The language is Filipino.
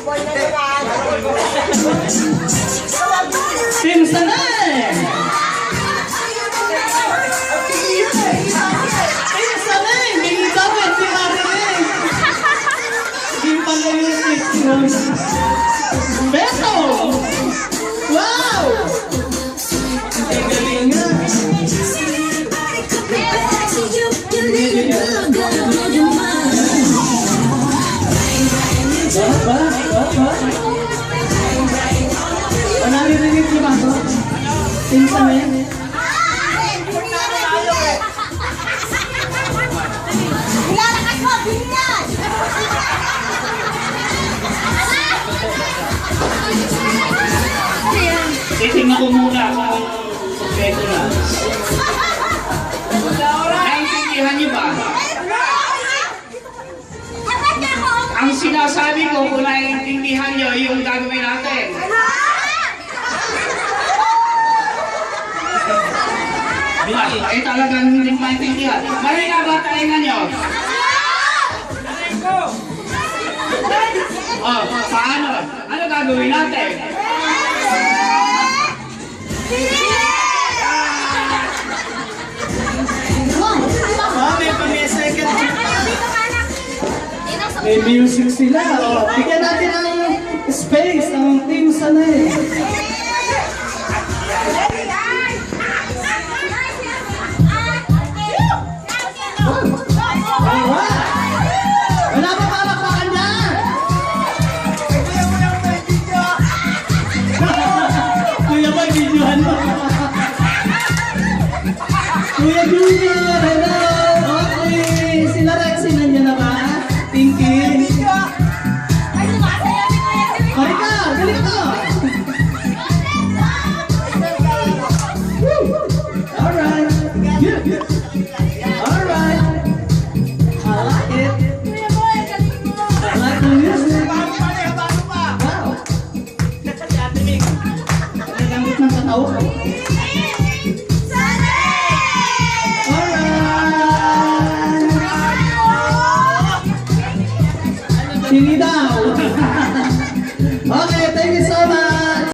Team Sanay! Team Sanay! Bigay dapat si Marilyn! Team Pangayos Beto! Wow! Ang galing nga! Ba? Naririnig niyo ba ito? Team Sanay? Ilalakas mo! Bilisan! Titingnan ko muna kung kompleto na. Naintindihan niyo ba? Ang sinasabi ko kung naiintindihan niyo yung gagawin natin. Eh talagang hindi maintindihan. Mali nga ba talingan niyo? Oh, paano? Ano gagawin natin? May music sila. Oh, bigyan natin ng space ng Team Sanay. Wala pa palakpakan dyan! Kuya ba, videohan mo? Kuya Junior, hello! Okay, sila Rexy nandiyan na ba? Tinky! Marika, galing ka! Alright! Yeah!